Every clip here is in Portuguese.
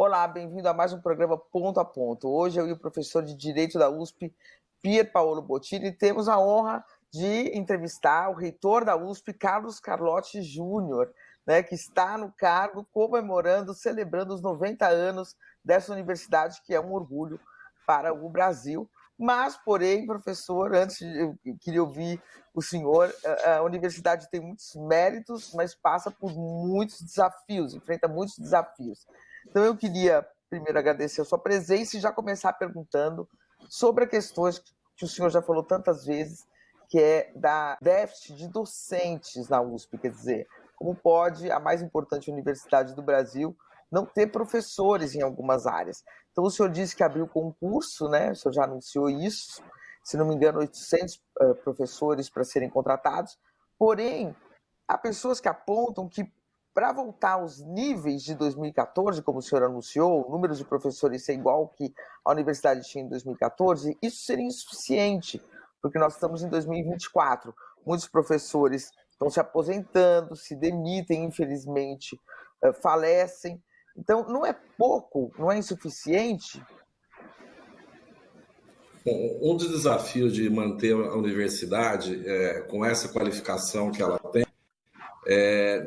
Olá, bem-vindo a mais um programa Ponto a Ponto. Hoje eu e o professor de Direito da USP, Pier Paolo Bottini, temos a honra de entrevistar o reitor da USP, Carlos Carlotti Júnior, né, que está no cargo comemorando, celebrando os 90 anos dessa universidade, que é um orgulho para o Brasil. Mas, porém, professor, antes eu queria ouvir o senhor, a universidade tem muitos méritos, mas passa por muitos desafios, enfrenta muitos desafios. Então, eu queria primeiro agradecer a sua presença e já começar perguntando sobre a questão que o senhor já falou tantas vezes, que é da déficit de docentes na USP, quer dizer, como pode a mais importante universidade do Brasil não ter professores em algumas áreas. Então, o senhor disse que abriu concurso, né? O senhor já anunciou isso, se não me engano, 800 professores para serem contratados, porém, há pessoas que apontam que para voltar aos níveis de 2014, como o senhor anunciou, o número de professores ser igual ao que a universidade tinha em 2014, isso seria insuficiente, porque nós estamos em 2024. Muitos professores estão se aposentando, se demitem, infelizmente, falecem. Então, não é pouco, não é insuficiente? Um dos desafios de manter a universidade com essa qualificação que ela tem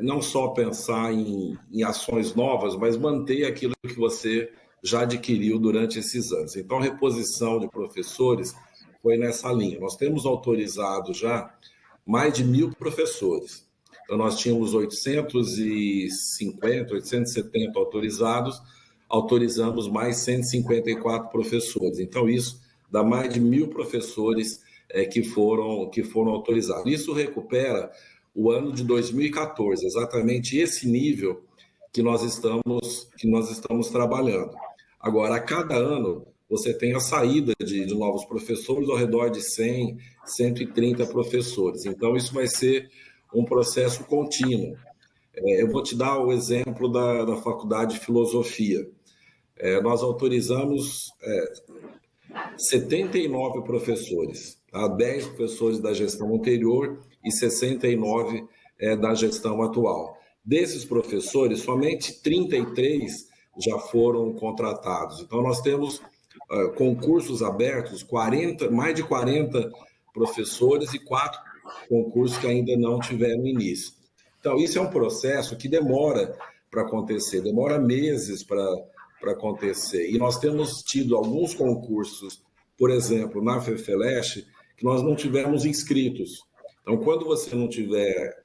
não só pensar em ações novas, mas manter aquilo que você já adquiriu durante esses anos. Então, a reposição de professores foi nessa linha. Nós temos autorizado já mais de 1.000 professores. Então, nós tínhamos 850, 870 autorizados, autorizamos mais 154 professores. Então, isso dá mais de 1.000 professores que foram autorizados. Isso recupera o ano de 2014, exatamente esse nível que nós estamos trabalhando. Agora, a cada ano, você tem a saída de novos professores ao redor de 100, 130 professores. Então, isso vai ser um processo contínuo. Eu vou te dar o exemplo da Faculdade de Filosofia. Nós autorizamos 79 professores, 10 professores da gestão anterior e 69 da gestão atual. Desses professores, somente 33 já foram contratados. Então, nós temos concursos abertos, mais de 40 professores e 4 concursos que ainda não tiveram início. Então, isso é um processo que demora para acontecer, demora meses para acontecer. E nós temos tido alguns concursos, por exemplo, na FEFELESH, que nós não tivemos inscritos. Então, quando você não tiver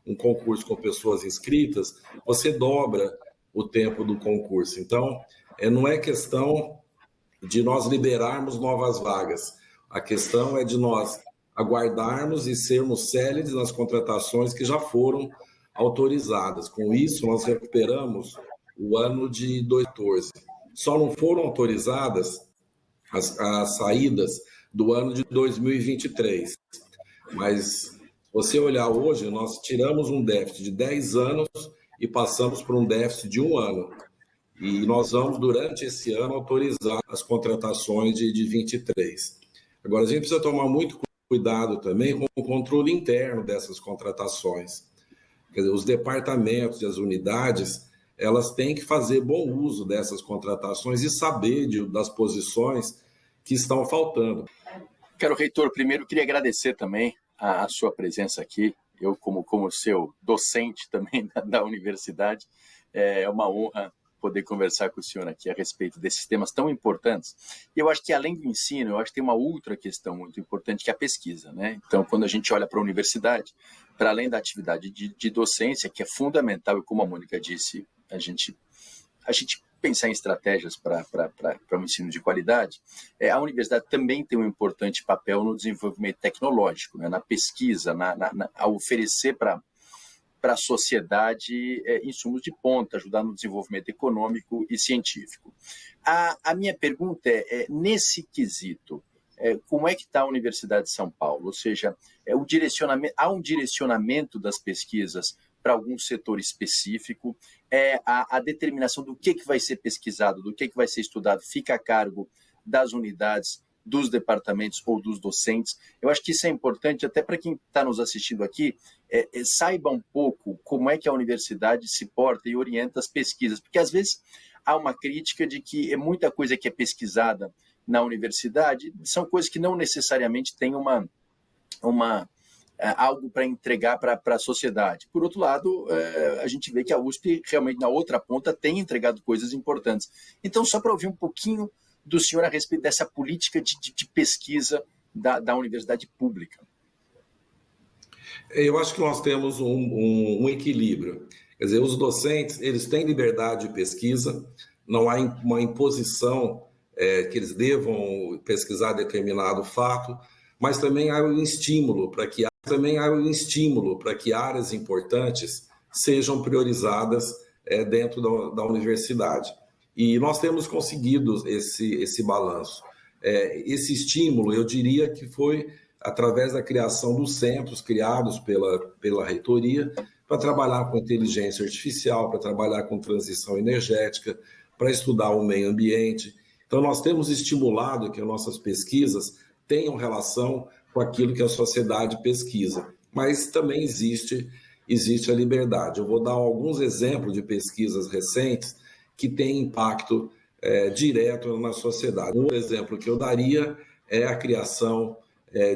um concurso com pessoas inscritas, você dobra o tempo do concurso. Então, não é questão de nós liberarmos novas vagas. A questão é de nós aguardarmos e sermos céleres nas contratações que já foram autorizadas. Com isso, nós recuperamos o ano de 2014. Só não foram autorizadas as saídas do ano de 2023. Mas, se você olhar hoje, nós tiramos um déficit de 10 anos e passamos por um déficit de 1 ano. E nós vamos, durante esse ano, autorizar as contratações de 23. Agora, a gente precisa tomar muito cuidado também com o controle interno dessas contratações. Quer dizer, os departamentos e as unidades, elas têm que fazer bom uso dessas contratações e saber das posições que estão faltando. Caro reitor, primeiro queria agradecer também a sua presença aqui. Eu, como seu docente também da universidade, é uma honra poder conversar com o senhor aqui a respeito desses temas tão importantes. E eu acho que, além do ensino, eu acho que tem uma outra questão muito importante, que é a pesquisa, né? Então, quando a gente olha para a universidade, para além da atividade de docência, que é fundamental, e como a Mônica disse, a gente pensar em estratégias para um ensino de qualidade, a universidade também tem um importante papel no desenvolvimento tecnológico, né? Na pesquisa, a oferecer para a sociedade insumos de ponta, ajudar no desenvolvimento econômico e científico. A minha pergunta nesse quesito, como é que está a Universidade de São Paulo? Ou seja, há um direcionamento das pesquisas para algum setor específico, a determinação do que vai ser pesquisado, do que vai ser estudado, fica a cargo das unidades, dos departamentos ou dos docentes. Eu acho que isso é importante até para quem está nos assistindo aqui, saiba um pouco como é que a universidade se porta e orienta as pesquisas, porque às vezes há uma crítica de que é muita coisa que é pesquisada na universidade são coisas que não necessariamente têm algo para entregar para a sociedade. Por outro lado, a gente vê que a USP, realmente, na outra ponta, tem entregado coisas importantes. Então, só para ouvir um pouquinho do senhor a respeito dessa política de pesquisa da universidade pública. Eu acho que nós temos um equilíbrio. Quer dizer, os docentes, eles têm liberdade de pesquisa, não há uma imposição que eles devam pesquisar determinado fato, mas também há um estímulo para que áreas importantes sejam priorizadas dentro da universidade. E nós temos conseguido esse balanço. Esse estímulo, eu diria que foi através da criação dos centros criados pela reitoria para trabalhar com inteligência artificial, para trabalhar com transição energética, para estudar o meio ambiente. Então, nós temos estimulado que as nossas pesquisas tenham relação com aquilo que a sociedade pesquisa, mas também existe a liberdade. Eu vou dar alguns exemplos de pesquisas recentes que têm impacto direto na sociedade. Um exemplo que eu daria é a criação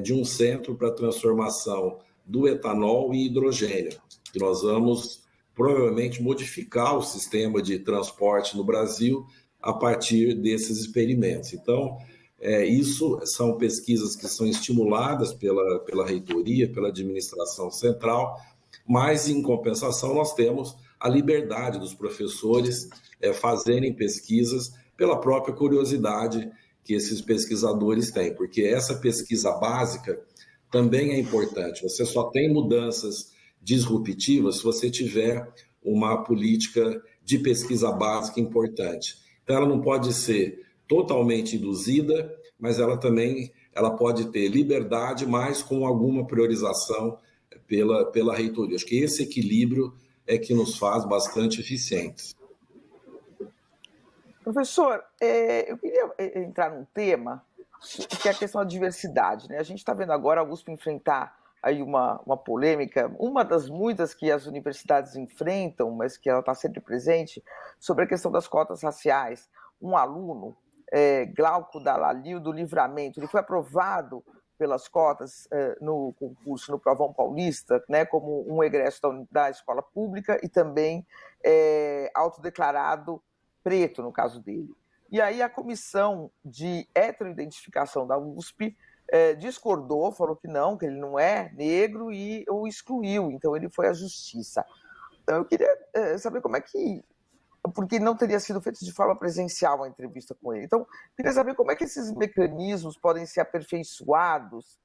de um centro para transformação do etanol em hidrogênio, que nós vamos provavelmente modificar o sistema de transporte no Brasil a partir desses experimentos. Então, isso são pesquisas que são estimuladas pela reitoria, pela administração central, mas, em compensação, nós temos a liberdade dos professores fazerem pesquisas pela própria curiosidade que esses pesquisadores têm, porque essa pesquisa básica também é importante. Você só tem mudanças disruptivas se você tiver uma política de pesquisa básica importante. Então, ela não pode ser totalmente induzida, mas ela pode ter liberdade, mas com alguma priorização pela reitoria. Acho que esse equilíbrio é que nos faz bastante eficientes. Professor, eu queria entrar num tema que é a questão da diversidade, né? A gente está vendo agora a USP enfrentar aí uma polêmica, uma das muitas que as universidades enfrentam, mas que ela está sempre presente, sobre a questão das cotas raciais. Um aluno, Glauco Dalalil, do Livramento, ele foi aprovado pelas cotas no concurso, no Provão Paulista, né, como um egresso da escola pública e também autodeclarado preto, no caso dele. E aí a comissão de heteroidentificação da USP discordou, falou que ele não é negro e o excluiu, então ele foi à justiça. Então eu queria saber como é que... porque não teria sido feito de forma presencial a entrevista com ele. Então, queria saber como é que esses mecanismos podem ser aperfeiçoados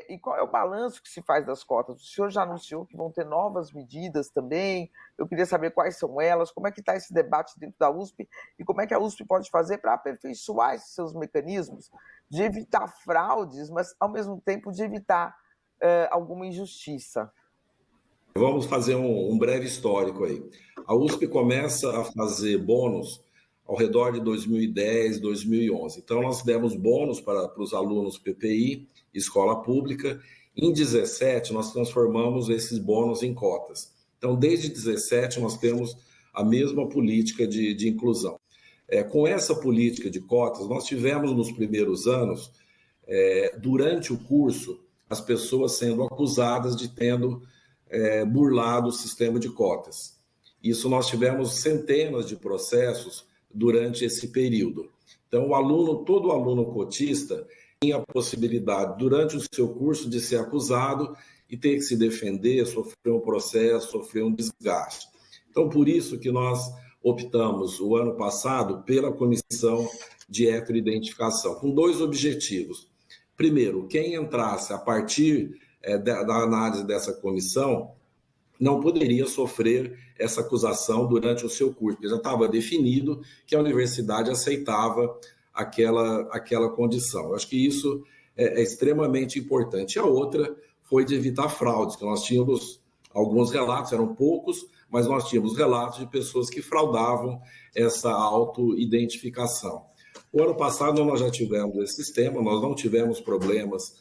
e qual é o balanço que se faz das cotas. O senhor já anunciou que vão ter novas medidas também. Eu queria saber quais são elas, como é que está esse debate dentro da USP e como é que a USP pode fazer para aperfeiçoar esses seus mecanismos de evitar fraudes, mas, ao mesmo tempo, de evitar alguma injustiça. Vamos fazer um breve histórico aí. A USP começa a fazer bônus ao redor de 2010, 2011. Então, nós demos bônus para os alunos PPI, escola pública. Em 2017, nós transformamos esses bônus em cotas. Então, desde 2017, nós temos a mesma política de inclusão. Com essa política de cotas, nós tivemos nos primeiros anos, durante o curso, as pessoas sendo acusadas de tendo burlado o sistema de cotas. Isso nós tivemos centenas de processos durante esse período. Então, todo aluno cotista tinha a possibilidade, durante o seu curso, de ser acusado e ter que se defender, sofrer um processo, sofrer um desgaste. Então, por isso que nós optamos, o ano passado, pela comissão de heteroidentificação, com dois objetivos. Primeiro, quem entrasse a partir da análise dessa comissão não poderia sofrer essa acusação durante o seu curso, porque já estava definido que a universidade aceitava aquela condição. Eu acho que isso é extremamente importante. A outra foi de evitar fraudes, que nós tínhamos alguns relatos, eram poucos, mas nós tínhamos relatos de pessoas que fraudavam essa autoidentificação. O ano passado nós já tivemos esse sistema, nós não tivemos problemas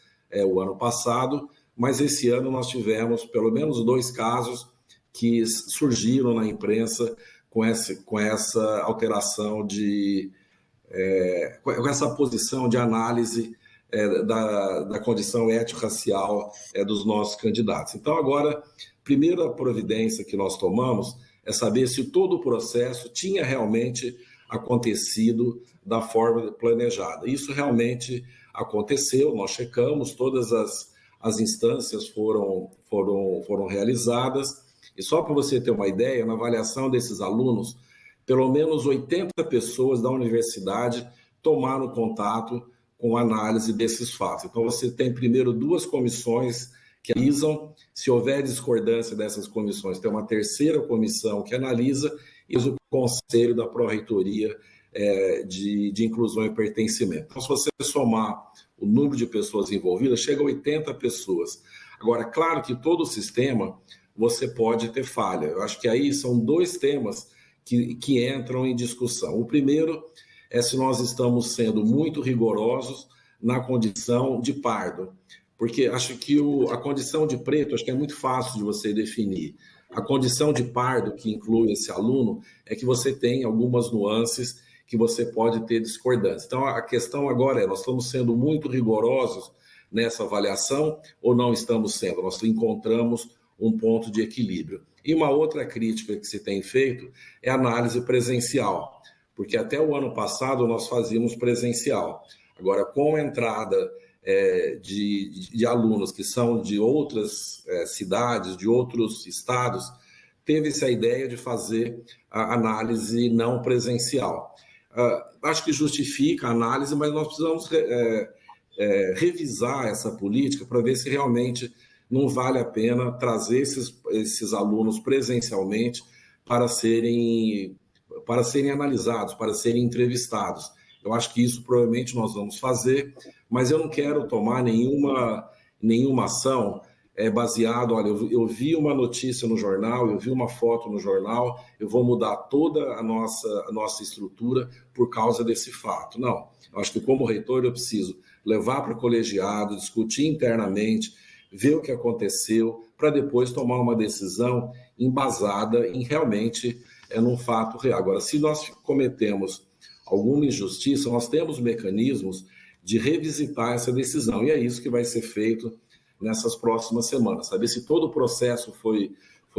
o ano passado, mas esse ano nós tivemos pelo menos 2 casos que surgiram na imprensa com essa alteração com essa posição de análise da condição étnico-racial dos nossos candidatos. Então, agora, a primeira providência que nós tomamos é saber se todo o processo tinha realmente acontecido da forma planejada. Isso realmente aconteceu, nós checamos, todas as instâncias foram realizadas, e só para você ter uma ideia, na avaliação desses alunos, pelo menos 80 pessoas da universidade tomaram contato com a análise desses fatos. Então, você tem primeiro 2 comissões que analisam, se houver discordância dessas comissões, tem uma terceira comissão que analisa, e o conselho da pró-reitoria de inclusão e pertencimento. Então, se você somar o número de pessoas envolvidas, chega a 80 pessoas. Agora, claro que todo o sistema você pode ter falha. Eu acho que aí são 2 temas que entram em discussão. O primeiro é se nós estamos sendo muito rigorosos na condição de pardo, porque acho que a condição de preto acho que é muito fácil de você definir. A condição de pardo, que inclui esse aluno, é que você tem algumas nuances que você pode ter discordância. Então, a questão agora nós estamos sendo muito rigorosos nessa avaliação ou não estamos sendo? Nós encontramos um ponto de equilíbrio. E uma outra crítica que se tem feito é a análise presencial, porque até o ano passado nós fazíamos presencial. Agora, com a entrada de alunos que são de outras cidades, de outros estados, teve-se a ideia de fazer a análise não presencial. Acho que justifica a análise, mas nós precisamos revisar essa política para ver se realmente não vale a pena trazer esses alunos presencialmente para serem analisados, para serem entrevistados. Eu acho que isso provavelmente nós vamos fazer, mas eu não quero tomar nenhuma ação baseado, olha, eu vi uma notícia no jornal, eu vi uma foto no jornal, eu vou mudar toda a nossa estrutura por causa desse fato. Não, eu acho que como reitor eu preciso levar para o colegiado, discutir internamente, ver o que aconteceu, para depois tomar uma decisão embasada em realmente num fato real. Agora, se nós cometemos alguma injustiça, nós temos mecanismos de revisitar essa decisão, e é isso que vai ser feito nessas próximas semanas, saber se todo o processo foi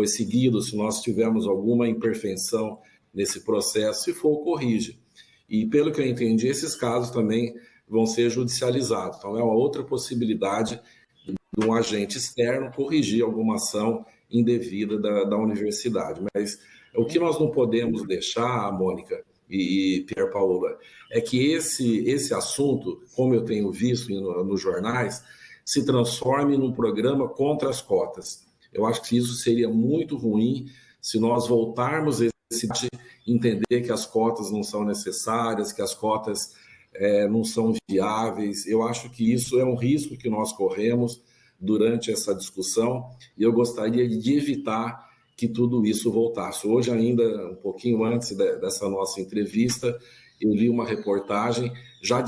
seguido, se nós tivermos alguma imperfeição nesse processo, se for, corrige. E pelo que eu entendi, esses casos também vão ser judicializados. Então, é uma outra possibilidade de um agente externo corrigir alguma ação indevida da universidade. Mas o que nós não podemos deixar, Mônica e Pier Paola, é que esse assunto, como eu tenho visto nos jornais, se transforme num programa contra as cotas. Eu acho que isso seria muito ruim se nós voltarmos a entender que as cotas não são necessárias, que as cotas não são viáveis. Eu acho que isso é um risco que nós corremos durante essa discussão e eu gostaria de evitar que tudo isso voltasse. Hoje, ainda um pouquinho antes dessa nossa entrevista, eu li uma reportagem já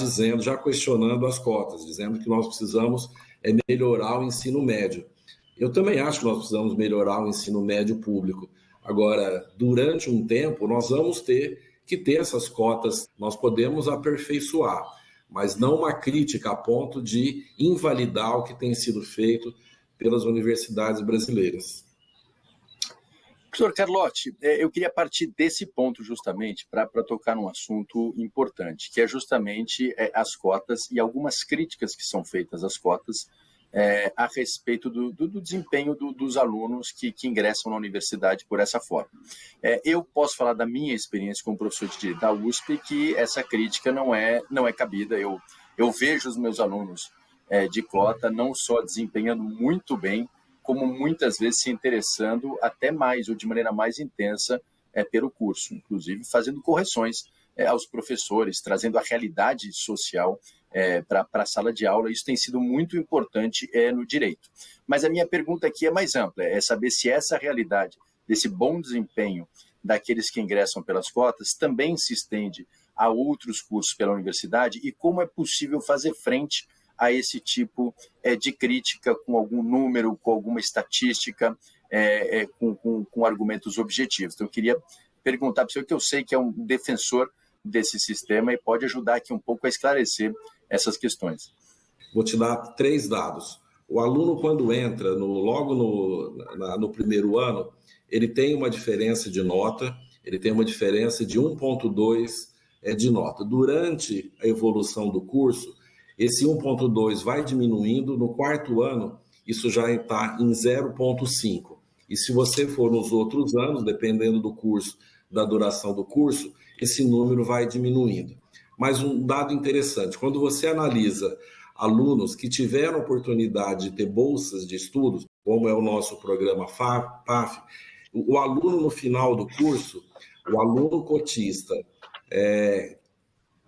questionando as cotas, dizendo que nós precisamos melhorar o ensino médio. Eu também acho que nós precisamos melhorar o ensino médio público. Agora, durante um tempo, nós vamos ter que ter essas cotas, nós podemos aperfeiçoar, mas não uma crítica a ponto de invalidar o que tem sido feito pelas universidades brasileiras. Professor Carlotti, eu queria partir desse ponto justamente para tocar num assunto importante, que é justamente as cotas e algumas críticas que são feitas às cotas a respeito do desempenho dos alunos que ingressam na universidade por essa forma. Eu posso falar da minha experiência como professor de Direito da USP que essa crítica não é cabida. Eu vejo os meus alunos de cota não só desempenhando muito bem, como muitas vezes se interessando até mais ou de maneira mais intensa pelo curso, inclusive fazendo correções aos professores, trazendo a realidade social para a sala de aula. Isso tem sido muito importante no direito. Mas a minha pergunta aqui é mais ampla, é saber se essa realidade desse bom desempenho daqueles que ingressam pelas cotas também se estende a outros cursos pela universidade e como é possível fazer frente a esse tipo de crítica com algum número, com alguma estatística, com argumentos objetivos. Então, eu queria perguntar para o senhor, que eu sei que é um defensor desse sistema e pode ajudar aqui um pouco a esclarecer essas questões. Vou te dar 3 dados. O aluno, quando entra logo no primeiro ano, ele tem uma diferença de nota, ele tem uma diferença de 1,2 de nota. Durante a evolução do curso, esse 1,2 vai diminuindo. No 4º ano, isso já está em 0,5. E se você for nos outros anos, dependendo do curso, da duração do curso, esse número vai diminuindo. Mas um dado interessante, quando você analisa alunos que tiveram oportunidade de ter bolsas de estudos, como é o nosso programa PAF, o aluno no final do curso, o aluno cotista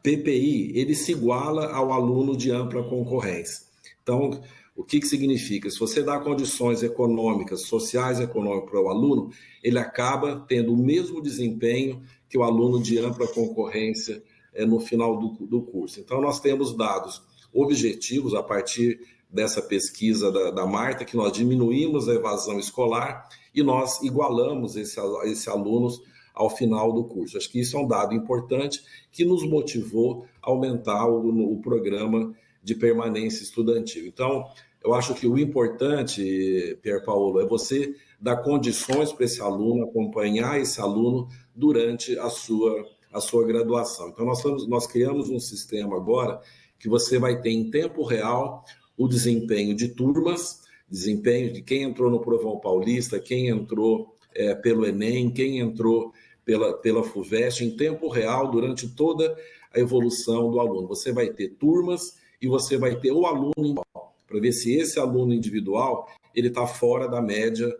PPI, ele se iguala ao aluno de ampla concorrência. Então, o que significa? Se você dá condições econômicas, sociais e econômicas para o aluno, ele acaba tendo o mesmo desempenho que o aluno de ampla concorrência no final do curso. Então, nós temos dados objetivos a partir dessa pesquisa da Marta, que nós diminuímos a evasão escolar e nós igualamos esses alunos ao final do curso. Acho que isso é um dado importante que nos motivou a aumentar o programa de permanência estudantil. Então, eu acho que o importante, Pier Paolo, é você dar condições para esse aluno, acompanhar esse aluno durante a sua graduação. Então, nós criamos um sistema agora que você vai ter em tempo real o desempenho de turmas, desempenho de quem entrou no Provão Paulista, quem entrou pelo Enem, quem entrou pela FUVEST, em tempo real, durante toda a evolução do aluno. Você vai ter turmas e você vai ter o aluno individual, para ver se esse aluno individual ele está fora da média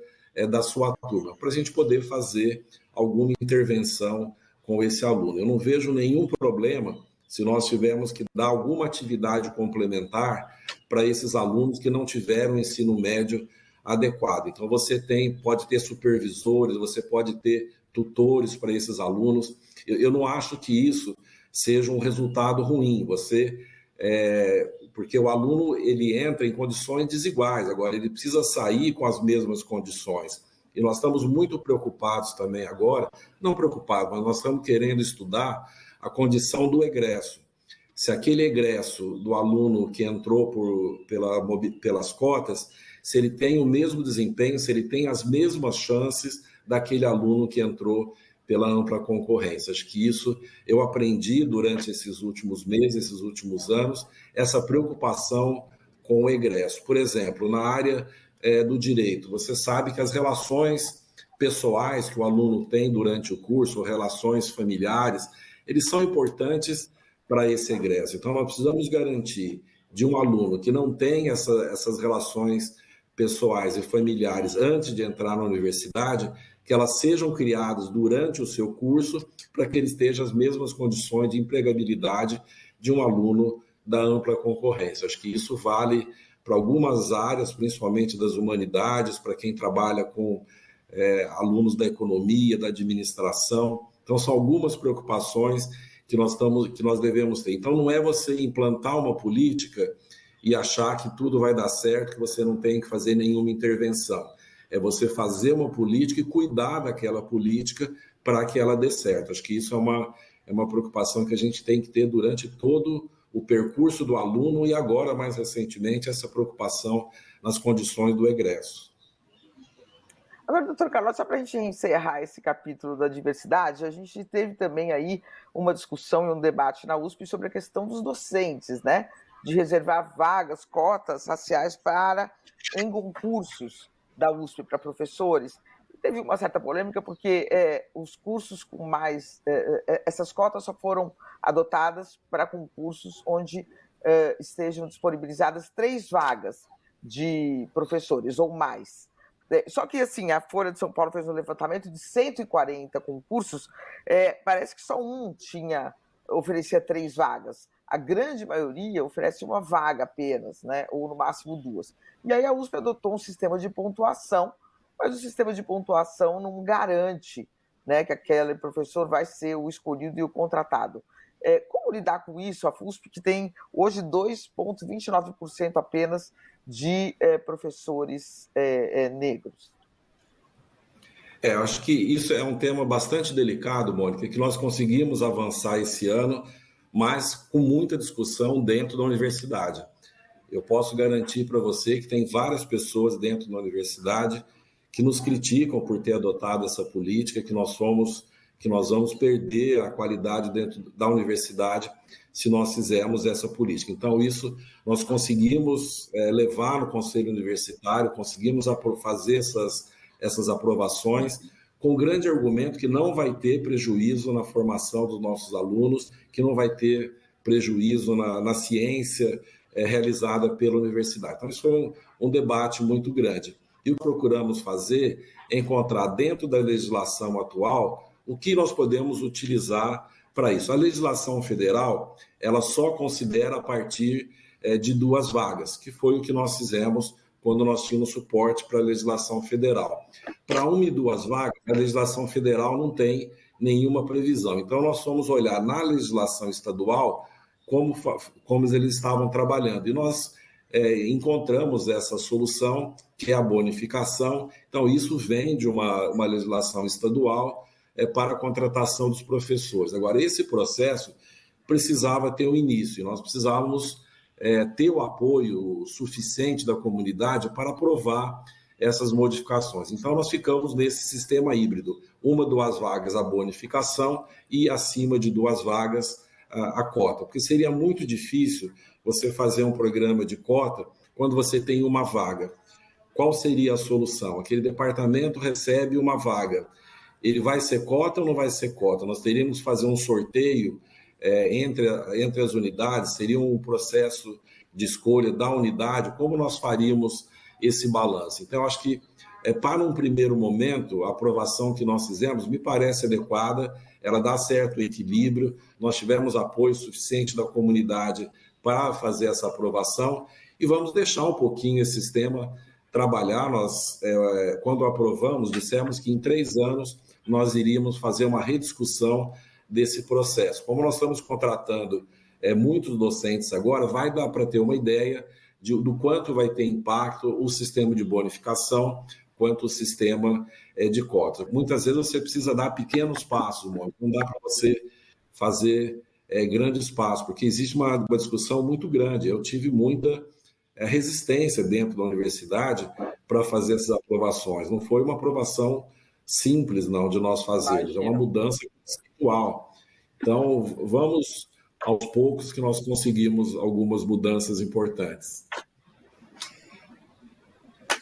da sua turma, para a gente poder fazer alguma intervenção com esse aluno. Eu não vejo nenhum problema se nós tivermos que dar alguma atividade complementar para esses alunos que não tiveram ensino médio adequado. Então, você pode ter supervisores, você pode ter tutores para esses alunos. Eu não acho que isso seja um resultado ruim. Porque o aluno ele entra em condições desiguais. Agora, ele precisa sair com as mesmas condições. E nós estamos muito preocupados também agora, não preocupados, mas nós estamos querendo estudar a condição do egresso. Se aquele egresso do aluno que entrou pelas cotas, se ele tem o mesmo desempenho, se ele tem as mesmas chances daquele aluno que entrou pela ampla concorrência. Acho que isso eu aprendi durante esses últimos meses, esses últimos anos, essa preocupação com o egresso. Por exemplo, na área do direito, você sabe que as relações pessoais que o aluno tem durante o curso, relações familiares, eles são importantes para esse egresso. Então, nós precisamos garantir de um aluno que não tem essas relações pessoais e familiares antes de entrar na universidade, que elas sejam criadas durante o seu curso para que ele esteja as mesmas condições de empregabilidade de um aluno da ampla concorrência. Acho que isso vale para algumas áreas, principalmente das humanidades, para quem trabalha com alunos da economia, da administração. Então, são algumas preocupações que nós devemos ter. Então, não é você implantar uma política e achar que tudo vai dar certo, que você não tem que fazer nenhuma intervenção. É você fazer uma política e cuidar daquela política para que ela dê certo. Acho que isso é uma preocupação que a gente tem que ter durante todo o percurso do aluno e agora, mais recentemente, essa preocupação nas condições do egresso. Agora, doutor Carlos, só para a gente encerrar esse capítulo da diversidade, a gente teve também aí uma discussão e um debate na USP sobre a questão dos docentes, né? De reservar vagas, cotas raciais em concursos da USP para professores. Teve uma certa polêmica porque os cursos com mais... essas cotas só foram adotadas para concursos onde estejam disponibilizadas 3 vagas de professores ou mais. Só que, assim, a Folha de São Paulo fez um levantamento de 140 concursos, parece que só um oferecia 3 vagas. A grande maioria oferece uma vaga apenas, né? Ou no máximo 2. E aí a USP adotou um sistema de pontuação, mas o sistema de pontuação não garante, né, que aquele professor vai ser o escolhido e o contratado. Como lidar com isso? A USP que tem hoje 2,29% apenas de professores negros. Eu acho que isso é um tema bastante delicado, Mônica, que nós conseguimos avançar esse ano, mas com muita discussão dentro da universidade. Eu posso garantir para você que tem várias pessoas dentro da universidade que nos criticam por ter adotado essa política, que nós vamos perder a qualidade dentro da universidade se nós fizermos essa política. Então, isso nós conseguimos levar no Conselho Universitário, conseguimos fazer essas aprovações, com o grande argumento que não vai ter prejuízo na formação dos nossos alunos, que não vai ter prejuízo na ciência realizada pela universidade. Então, isso foi um debate muito grande. E o que procuramos fazer é encontrar dentro da legislação atual o que nós podemos utilizar para isso. A legislação federal, ela só considera a partir de 2 vagas, que foi o que nós fizemos quando nós tínhamos suporte para a legislação federal. Para 1 e 2 vagas, a legislação federal não tem nenhuma previsão. Então, nós fomos olhar na legislação estadual como eles estavam trabalhando. E nós encontramos essa solução, que é a bonificação. Então, isso vem de uma legislação estadual para a contratação dos professores. Agora, esse processo precisava ter um início, e nós precisávamos ter o apoio suficiente da comunidade para aprovar essas modificações. Então, nós ficamos nesse sistema híbrido, 1 ou 2 vagas a bonificação e acima de 2 vagas a cota, porque seria muito difícil você fazer um programa de cota quando você tem uma vaga. Qual seria a solução? Aquele departamento recebe uma vaga. Ele vai ser cota ou não vai ser cota? Nós teríamos que fazer um sorteio entre as unidades, seria um processo de escolha da unidade, como nós faríamos esse balanço? Então, eu acho que, para um primeiro momento, a aprovação que nós fizemos me parece adequada, ela dá certo equilíbrio, nós tivemos apoio suficiente da comunidade para fazer essa aprovação e vamos deixar um pouquinho esse sistema trabalhar. Nós, quando aprovamos, dissemos que em 3 anos nós iríamos fazer uma rediscussão desse processo. Como nós estamos contratando muitos docentes agora, vai dar para ter uma ideia do quanto vai ter impacto o sistema de bonificação, quanto o sistema de cotas. Muitas vezes você precisa dar pequenos passos, não dá para você fazer grandes passos, porque existe uma discussão muito grande. Eu tive muita resistência dentro da universidade para fazer essas aprovações. Não foi uma aprovação simples, não, de nós fazermos, é uma mudança conceitual. Então, vamos aos poucos que nós conseguimos algumas mudanças importantes.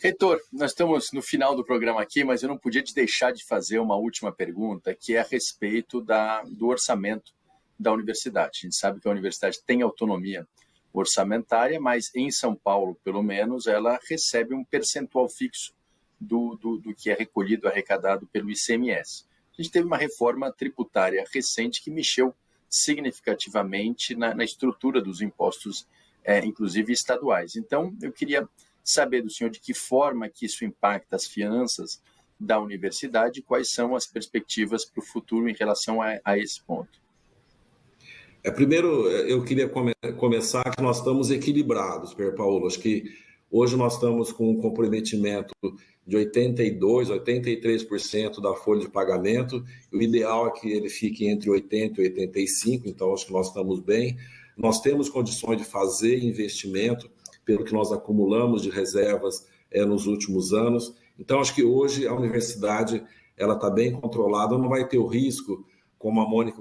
Reitor, nós estamos no final do programa aqui, mas eu não podia te deixar de fazer uma última pergunta, que é a respeito do orçamento da universidade. A gente sabe que a universidade tem autonomia orçamentária, mas em São Paulo, pelo menos, ela recebe um percentual fixo do que é recolhido, arrecadado pelo ICMS. A gente teve uma reforma tributária recente que mexeu significativamente na estrutura dos impostos, inclusive estaduais. Então, eu queria saber do senhor de que forma que isso impacta as finanças da universidade e quais são as perspectivas para o futuro em relação a esse ponto. Primeiro, eu queria começar que nós estamos equilibrados, Pedro Paulo. Acho que hoje nós estamos com um comprometimento de 82%, 83% da folha de pagamento. O ideal é que ele fique entre 80% e 85%, então acho que nós estamos bem. Nós temos condições de fazer investimento, pelo que nós acumulamos de reservas nos últimos anos. Então, acho que hoje a universidade está bem controlada, não vai ter o risco, como a Mônica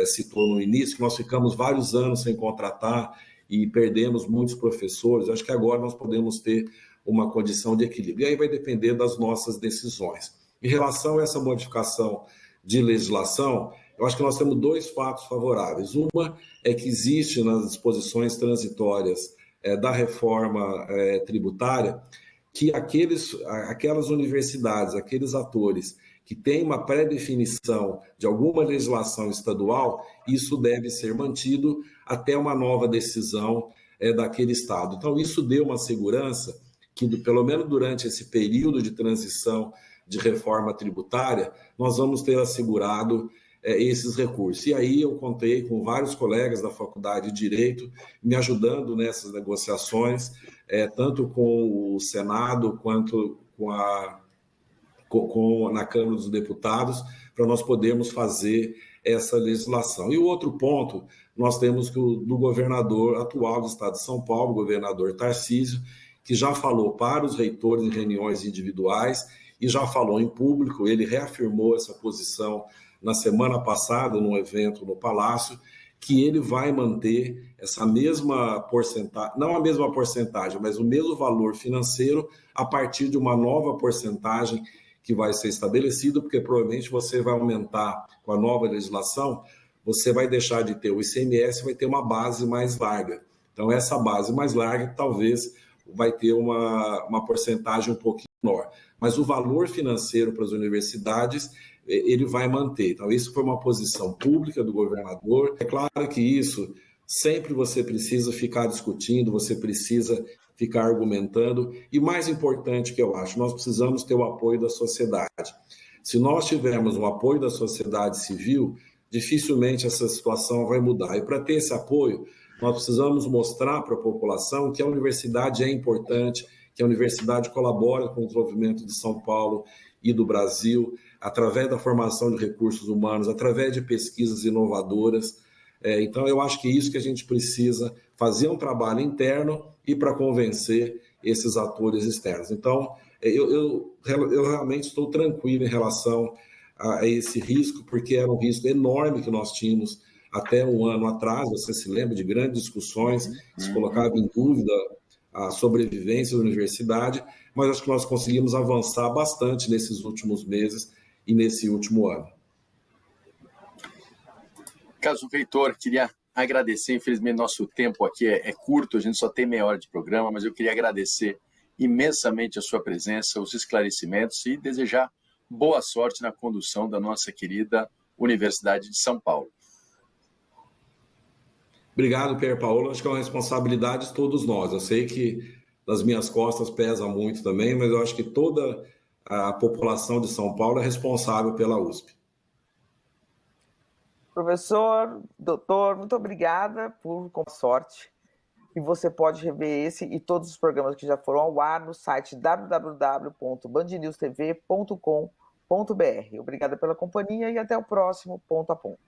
citou no início, que nós ficamos vários anos sem contratar e perdemos muitos professores. Acho que agora nós podemos ter uma condição de equilíbrio. E aí vai depender das nossas decisões. Em relação a essa modificação de legislação, eu acho que nós temos 2 fatos favoráveis. Uma é que existe nas disposições transitórias da reforma tributária que aquelas universidades, aqueles atores que têm uma pré-definição de alguma legislação estadual, isso deve ser mantido até uma nova decisão daquele estado. Então, isso deu uma segurança que, pelo menos durante esse período de transição de reforma tributária, nós vamos ter assegurado esses recursos. E aí eu contei com vários colegas da Faculdade de Direito me ajudando nessas negociações, tanto com o Senado quanto com na Câmara dos Deputados para nós podermos fazer essa legislação. E o outro ponto, nós temos do governador atual do estado de São Paulo, o governador Tarcísio, que já falou para os reitores em reuniões individuais e já falou em público, ele reafirmou essa posição na semana passada, num evento no Palácio, que ele vai manter essa mesma porcentagem, não a mesma porcentagem, mas o mesmo valor financeiro a partir de uma nova porcentagem que vai ser estabelecida, porque provavelmente você vai aumentar com a nova legislação, você vai deixar de ter o ICMS, vai ter uma base mais larga. Então, essa base mais larga talvez vai ter uma porcentagem um pouquinho menor. Mas o valor financeiro para as universidades, ele vai manter. Então, isso foi uma posição pública do governador. É claro que isso sempre você precisa ficar discutindo, você precisa ficar argumentando. E mais importante que eu acho, nós precisamos ter o apoio da sociedade. Se nós tivermos o apoio da sociedade civil, dificilmente essa situação vai mudar. E para ter esse apoio, nós precisamos mostrar para a população que a universidade é importante, que a universidade colabora com o desenvolvimento de São Paulo e do Brasil, através da formação de recursos humanos, através de pesquisas inovadoras. Então, eu acho que é isso que a gente precisa, fazer um trabalho interno e para convencer esses atores externos. Então, eu realmente estou tranquilo em relação a esse risco, porque era um risco enorme que nós tínhamos até um ano atrás. Você se lembra de grandes discussões, se colocava em dúvida a sobrevivência da universidade, mas acho que nós conseguimos avançar bastante nesses últimos meses e nesse último ano. Caso reitor, queria agradecer, infelizmente nosso tempo aqui é curto, a gente só tem meia hora de programa, mas eu queria agradecer imensamente a sua presença, os esclarecimentos e desejar boa sorte na condução da nossa querida Universidade de São Paulo. Obrigado, Pierre Paulo. Acho que é uma responsabilidade de todos nós. Eu sei que das minhas costas pesa muito também, mas eu acho que toda a população de São Paulo é responsável pela USP. Professor, doutor, muito obrigada com sorte. E você pode rever esse e todos os programas que já foram ao ar no site www.bandnewstv.com.br. Obrigada pela companhia e até o próximo Ponto a Ponto.